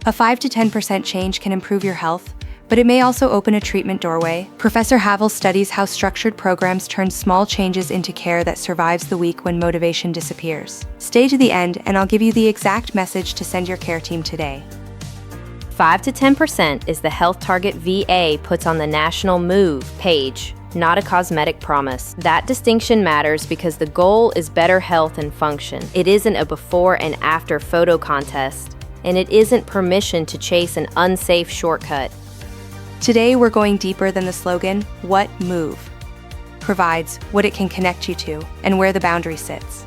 A 5 to 10% change can improve your health, but it may also open a treatment doorway. Professor Havel studies how structured programs turn small changes into care that survives the week when motivation disappears. Stay to the end, and I'll give you the exact message to send your care team today. 5 to 10% is the health target VA puts on the National Move page, not a cosmetic promise. That distinction matters because the goal is better health and function. It isn't a before and after photo contest, and it isn't permission to chase an unsafe shortcut. Today, we're going deeper than the slogan, "What Move" provides, what it can connect you to, and where the boundary sits.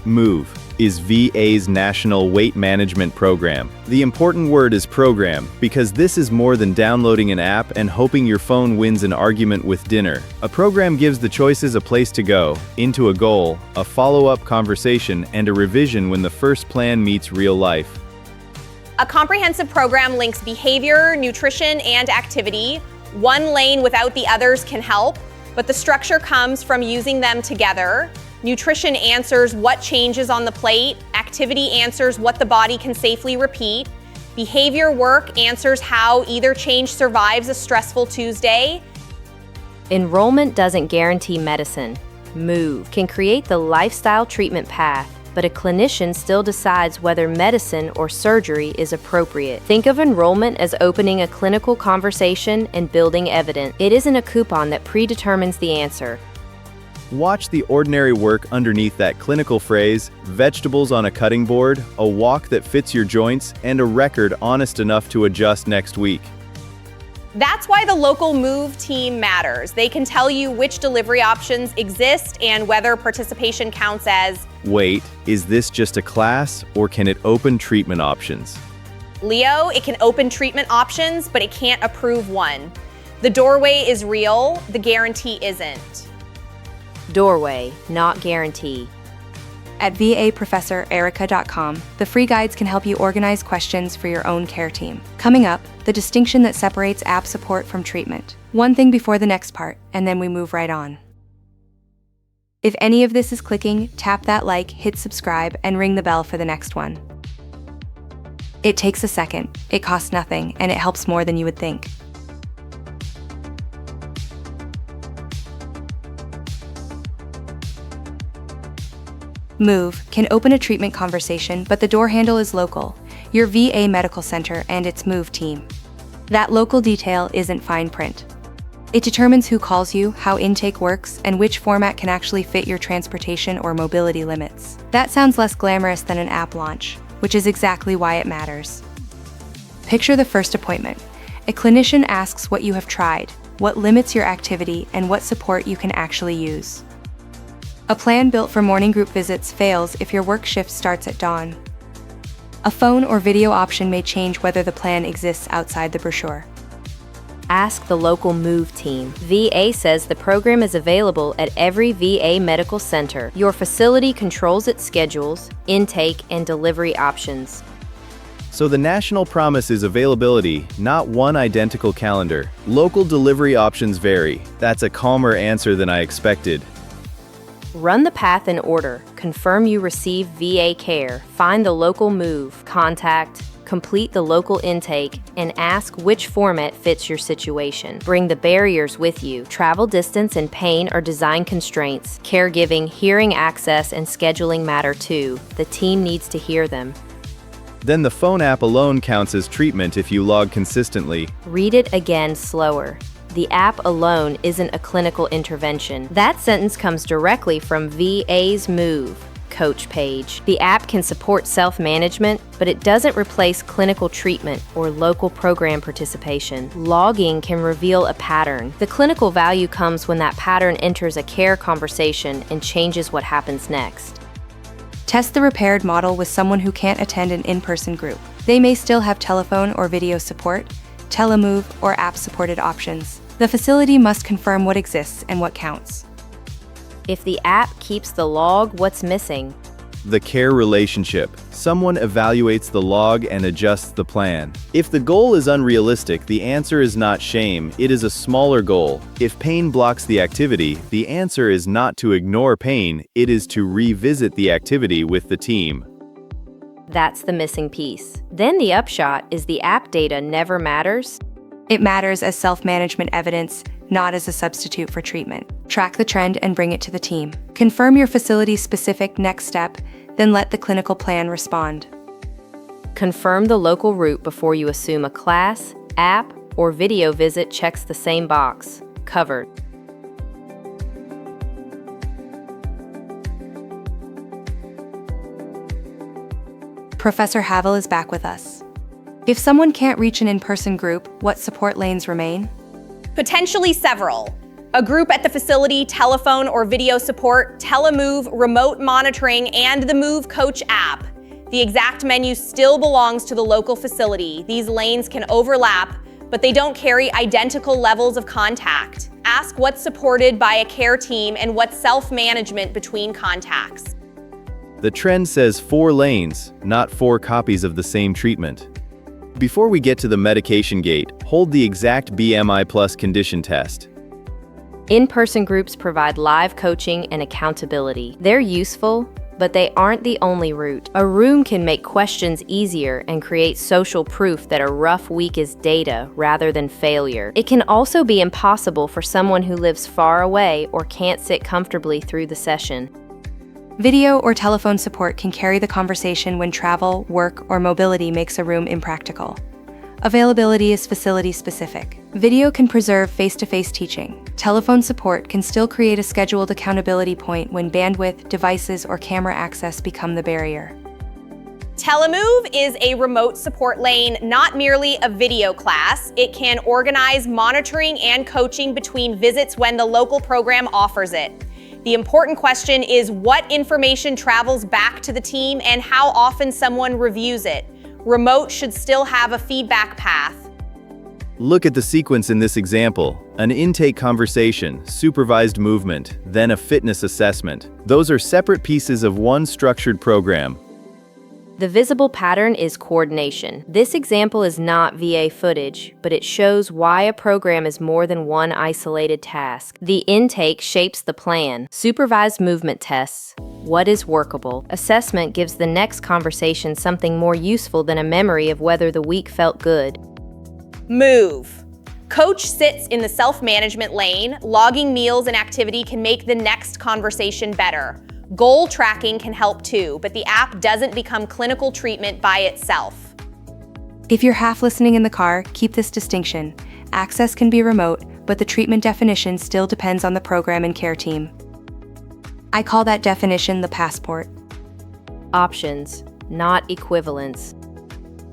MOVE is VA's National Weight Management Program. The important word is program, because this is more than downloading an app and hoping your phone wins an argument with dinner. A program gives the choices a place to go, into a goal, a follow-up conversation, and a revision when the first plan meets real life. A comprehensive program links behavior, nutrition, and activity. One lane without the others can help, but the structure comes from using them together. Nutrition answers what changes on the plate. Activity answers what the body can safely repeat. Behavior work answers how either change survives a stressful Tuesday. Enrollment doesn't guarantee medicine. MOVE can create the lifestyle treatment path, but a clinician still decides whether medicine or surgery is appropriate. Think of enrollment as opening a clinical conversation and building evidence. It isn't a coupon that predetermines the answer. Watch the ordinary work underneath that clinical phrase, vegetables on a cutting board, a walk that fits your joints, and a record honest enough to adjust next week. That's why the local MOVE team matters. They can tell you which delivery options exist and whether participation counts as, wait, is this just a class, or can it open treatment options? Leo, it can open treatment options, but it can't approve one. The doorway is real, the guarantee isn't. Doorway, not guarantee. At vaprofessorerica.com, the free guides can help you organize questions for your own care team. Coming up, the distinction that separates app support from treatment. One thing before the next part, and then we move right on. If any of this is clicking, tap that like, hit subscribe, and ring the bell for the next one. It takes a second, it costs nothing, and it helps more than you would think. MOVE can open a treatment conversation, but the door handle is local, your VA medical center and its MOVE team. That local detail isn't fine print. It determines who calls you, how intake works, and which format can actually fit your transportation or mobility limits. That sounds less glamorous than an app launch, which is exactly why it matters. Picture the first appointment. A clinician asks what you have tried, what limits your activity, and what support you can actually use. A plan built for morning group visits fails if your work shift starts at dawn. A phone or video option may change whether the plan exists outside the brochure. Ask the local MOVE team. VA says the program is available at every VA medical center. Your facility controls its schedules, intake, and delivery options. So the national promise is availability, not one identical calendar. Local delivery options vary. That's a calmer answer than I expected. Run the path in order. Confirm you receive VA care. Find the local MOVE. Contact. Complete the local intake, and ask which format fits your situation. Bring the barriers with you. Travel distance and pain are design constraints. Caregiving, hearing access, and scheduling matter too. The team needs to hear them. Then the phone app alone counts as treatment if you log consistently. Read it again slower. The app alone isn't a clinical intervention. That sentence comes directly from VA's MOVE coach page. The app can support self-management, but it doesn't replace clinical treatment or local program participation. Logging can reveal a pattern. The clinical value comes when that pattern enters a care conversation and changes what happens next. Test the repaired model with someone who can't attend an in-person group. They may still have telephone or video support, telemove, or app-supported options. The facility must confirm what exists and what counts. If the app keeps the log, what's missing? The care relationship. Someone evaluates the log and adjusts the plan. If the goal is unrealistic, the answer is not shame, it is a smaller goal. If pain blocks the activity, the answer is not to ignore pain, it is to revisit the activity with the team. That's the missing piece. Then the upshot is the app data never matters. It matters as self-management evidence, not as a substitute for treatment. Track the trend and bring it to the team. Confirm your facility's specific next step, then let the clinical plan respond. Confirm the local route before you assume a class, app, or video visit checks the same box. Covered. Professor Havel is back with us. If someone can't reach an in-person group, what support lanes remain? Potentially several. A group at the facility, telephone or video support, telemove, remote monitoring, and the Move Coach app. The exact menu still belongs to the local facility. These lanes can overlap, but they don't carry identical levels of contact. Ask what's supported by a care team and what's self-management between contacts. The trend says 4 lanes, not 4 copies of the same treatment. Before we get to the medication gate, hold the exact BMI plus condition test. In-person groups provide live coaching and accountability. They're useful, but they aren't the only route. A room can make questions easier and create social proof that a rough week is data rather than failure. It can also be impossible for someone who lives far away or can't sit comfortably through the session. Video or telephone support can carry the conversation when travel, work, or mobility makes a room impractical. Availability is facility-specific. Video can preserve face-to-face teaching. Telephone support can still create a scheduled accountability point when bandwidth, devices, or camera access become the barrier. Telemove is a remote support lane, not merely a video class. It can organize monitoring and coaching between visits when the local program offers it. The important question is what information travels back to the team and how often someone reviews it. Remote should still have a feedback path. Look at the sequence in this example. An intake conversation, supervised movement, then a fitness assessment. Those are separate pieces of one structured program. The visible pattern is coordination. This example is not VA footage, but it shows why a program is more than one isolated task. The intake shapes the plan. Supervised movement tests. What is workable? Assessment gives the next conversation something more useful than a memory of whether the week felt good. Move. Coach sits in the self-management lane. Logging meals and activity can make the next conversation better. Goal tracking can help too, but the app doesn't become clinical treatment by itself. If you're half listening in the car, keep this distinction. Access can be remote, but the treatment definition still depends on the program and care team. I call that definition the passport. Options, not equivalents.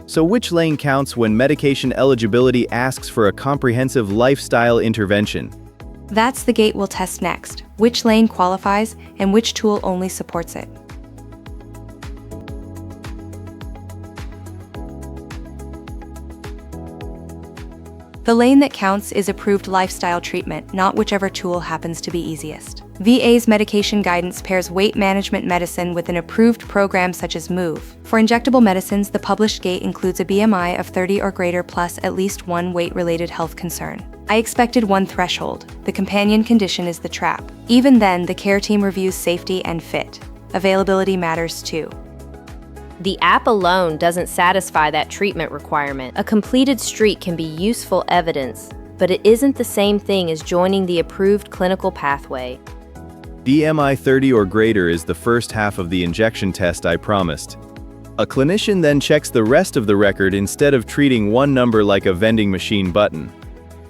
So which lane counts when medication eligibility asks for a comprehensive lifestyle intervention? That's the gate we'll test next. Which lane qualifies and which tool only supports it. The lane that counts is approved lifestyle treatment, not whichever tool happens to be easiest. VA's medication guidance pairs weight management medicine with an approved program such as Move. For injectable medicines, the published gate includes a BMI of 30 or greater plus at least one weight-related health concern. I expected one threshold. The companion condition is the trap. Even then, the care team reviews safety and fit. Availability matters too. The app alone doesn't satisfy that treatment requirement. A completed streak can be useful evidence, but it isn't the same thing as joining the approved clinical pathway. BMI 30 or greater is the first half of the injection test I promised. A clinician then checks the rest of the record instead of treating one number like a vending machine button.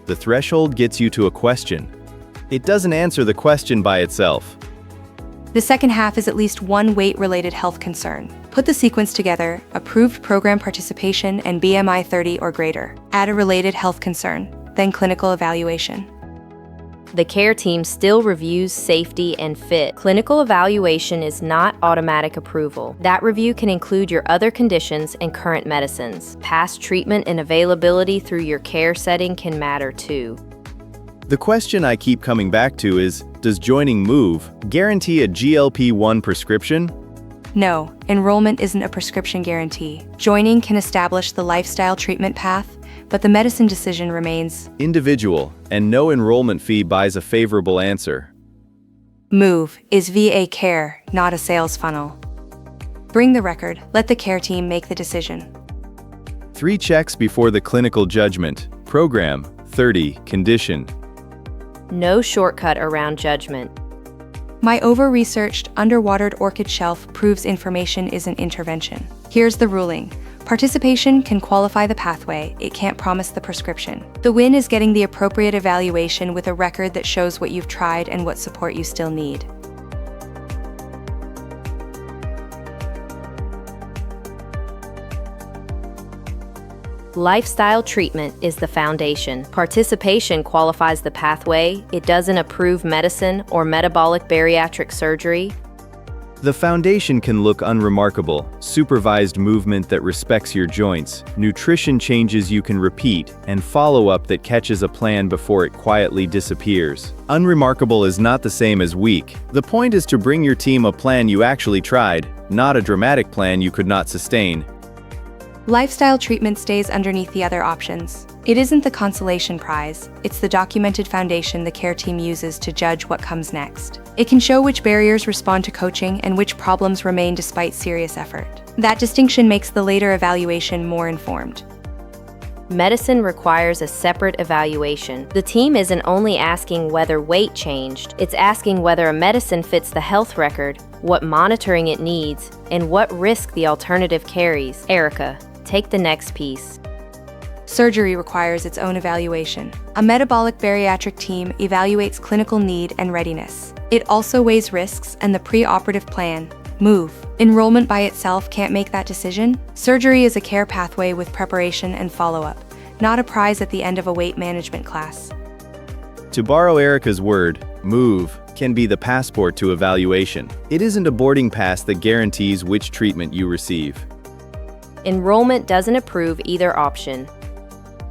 The threshold gets you to a question. It doesn't answer the question by itself. The second half is at least one weight-related health concern. Put the sequence together, approved program participation and BMI 30 or greater. Add a related health concern, then clinical evaluation. The care team still reviews safety and fit. Clinical evaluation is not automatic approval. That review can include your other conditions and current medicines. Past treatment and availability through your care setting can matter too. The question I keep coming back to is, does joining Move guarantee a GLP-1 prescription? No, enrollment isn't a prescription guarantee. Joining can establish the lifestyle treatment path, but the medicine decision remains individual, and no enrollment fee buys a favorable answer. Move is VA care, not a sales funnel. Bring the record, let the care team make the decision. 3 checks before the clinical judgment. Program. 30. Condition. No shortcut around judgment. My over-researched, underwatered orchid shelf proves information isn't intervention. Here's the ruling. Participation can qualify the pathway, it can't promise the prescription. The win is getting the appropriate evaluation with a record that shows what you've tried and what support you still need. Lifestyle treatment is the foundation. Participation qualifies the pathway. It doesn't approve medicine or metabolic bariatric surgery. The foundation can look unremarkable: supervised movement that respects your joints, nutrition changes you can repeat, and follow-up that catches a plan before it quietly disappears. Unremarkable is not the same as weak. The point is to bring your team a plan you actually tried, not a dramatic plan you could not sustain. Lifestyle treatment stays underneath the other options. It isn't the consolation prize, it's the documented foundation the care team uses to judge what comes next. It can show which barriers respond to coaching and which problems remain despite serious effort. That distinction makes the later evaluation more informed. Medicine requires a separate evaluation. The team isn't only asking whether weight changed, it's asking whether a medicine fits the health record, what monitoring it needs, and what risk the alternative carries. Erica, take the next piece. Surgery requires its own evaluation. A metabolic bariatric team evaluates clinical need and readiness. It also weighs risks and the pre-operative plan. Move. Enrollment by itself can't make that decision. Surgery is a care pathway with preparation and follow-up, not a prize at the end of a weight management class. To borrow Erica's word, move can be the passport to evaluation. It isn't a boarding pass that guarantees which treatment you receive. Enrollment doesn't approve either option.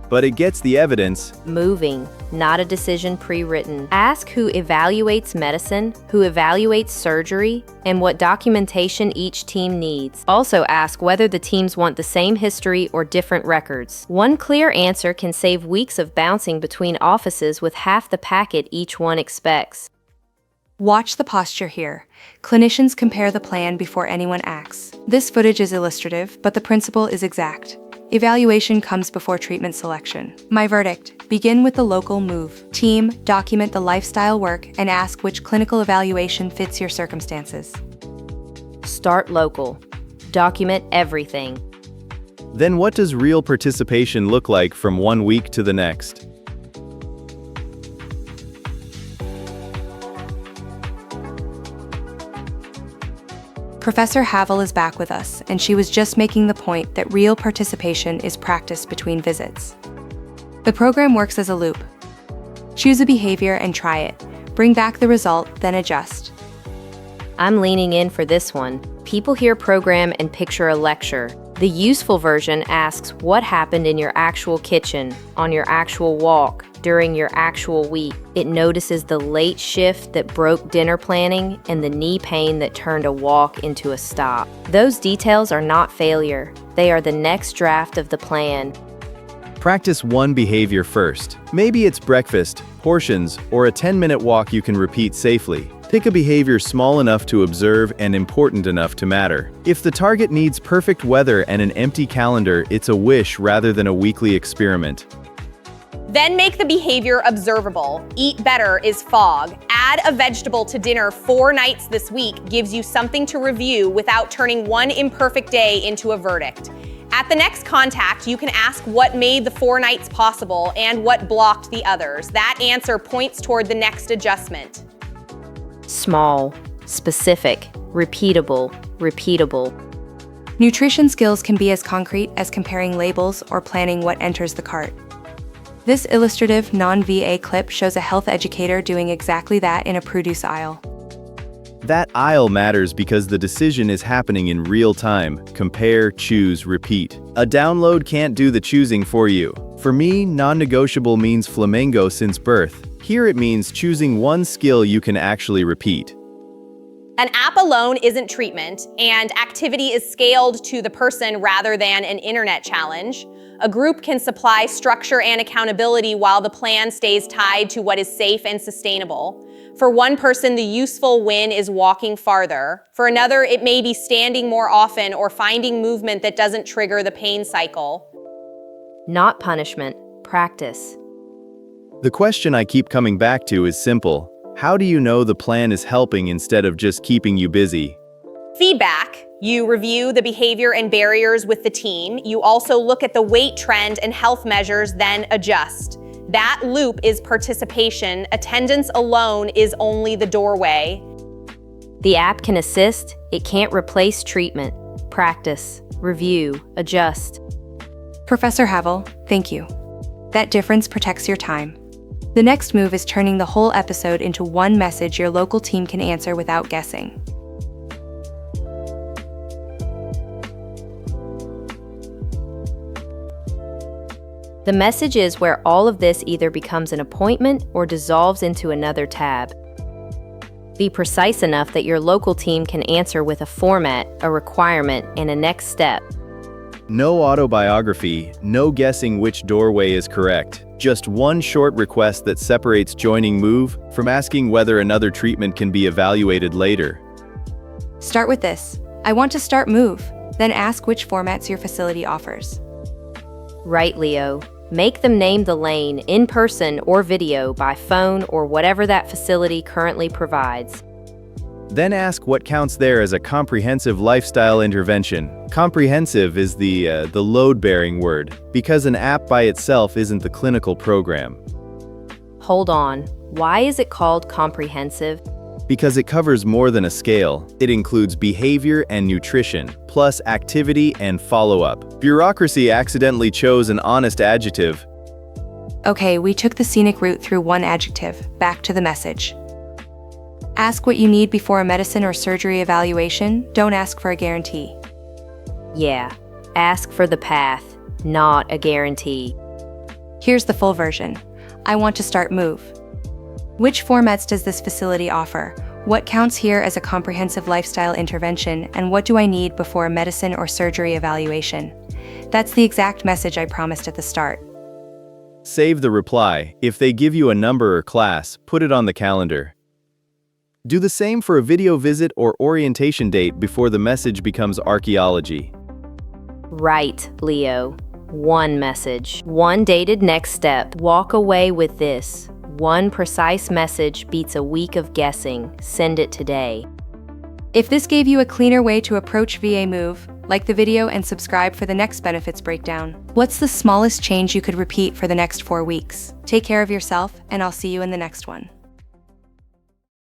But it gets the evidence moving, not a decision pre-written. Ask who evaluates medicine, who evaluates surgery, and what documentation each team needs. Also ask whether the teams want the same history or different records. One clear answer can save weeks of bouncing between offices with half the packet each one expects. Watch the posture here. Clinicians compare the plan before anyone acts. This footage is illustrative, but the principle is exact. Evaluation comes before treatment selection. My verdict: begin with the local move. Team, document the lifestyle work and ask which clinical evaluation fits your circumstances. Start local. Document everything. Then what does real participation look like from 1 week to the next? Professor Havel is back with us, and she was just making the point that real participation is practiced between visits. The program works as a loop. Choose a behavior and try it. Bring back the result, then adjust. I'm leaning in for this one. People hear program and picture a lecture. The useful version asks what happened in your actual kitchen, on your actual walk, during your actual week. It notices the late shift that broke dinner planning and the knee pain that turned a walk into a stop. Those details are not failure. They are the next draft of the plan. Practice one behavior first. Maybe it's breakfast, portions, or a 10-minute walk you can repeat safely. Pick a behavior small enough to observe and important enough to matter. If the target needs perfect weather and an empty calendar, it's a wish rather than a weekly experiment. Then make the behavior observable. Eat better is fog. Add a vegetable to dinner 4 nights this week gives you something to review without turning one imperfect day into a verdict. At the next contact, you can ask what made the 4 nights possible and what blocked the others. That answer points toward the next adjustment. Small, specific, repeatable. Nutrition skills can be as concrete as comparing labels or planning what enters the cart. This illustrative, non-VA clip shows a health educator doing exactly that in a produce aisle. That aisle matters because the decision is happening in real time. Compare, choose, repeat. A download can't do the choosing for you. For me, non-negotiable means flamingo since birth. Here it means choosing one skill you can actually repeat. An app alone isn't treatment, and activity is scaled to the person rather than an internet challenge. A group can supply structure and accountability while the plan stays tied to what is safe and sustainable. For one person, the useful win is walking farther. For another, it may be standing more often or finding movement that doesn't trigger the pain cycle. Not punishment, practice. The question I keep coming back to is simple. How do you know the plan is helping instead of just keeping you busy? Feedback. You review the behavior and barriers with the team. You also look at the weight trend and health measures, then adjust. That loop is participation. Attendance alone is only the doorway. The app can assist, it can't replace treatment. Practice, review, adjust. Professor Havel, thank you. That difference protects your time. The next move is turning the whole episode into one message your local team can answer without guessing. The message is where all of this either becomes an appointment or dissolves into another tab. Be precise enough that your local team can answer with a format, a requirement, and a next step. No autobiography, no guessing which doorway is correct. Just one short request that separates joining move from asking whether another treatment can be evaluated later. Start with this. I want to start move, then ask which formats your facility offers. Right, Leo. Make them name the lane, in person or video, by phone, or whatever that facility currently provides. Then ask what counts there as a comprehensive lifestyle intervention. Comprehensive is the load-bearing word, because an app by itself isn't the clinical program. Hold on. Why is it called comprehensive? Because it covers more than a scale. It includes behavior and nutrition, plus activity and follow-up. Bureaucracy accidentally chose an honest adjective. Okay, we took the scenic route through one adjective. Back to the message. Ask what you need before a medicine or surgery evaluation. Don't ask for a guarantee. Yeah, ask for the path, not a guarantee. Here's the full version. I want to start move. Which formats does this facility offer? What counts here as a comprehensive lifestyle intervention, and what do I need before a medicine or surgery evaluation? That's the exact message I promised at the start. Save the reply. If they give you a number or class, put it on the calendar. Do the same for a video visit or orientation date before the message becomes archaeology. Right, Leo. One message, one dated next step. Walk away with this. One precise message beats a week of guessing. Send it today. If this gave you a cleaner way to approach VA Move, like the video and subscribe for the next benefits breakdown. What's the smallest change you could repeat for the next 4 weeks? Take care of yourself, and I'll see you in the next one.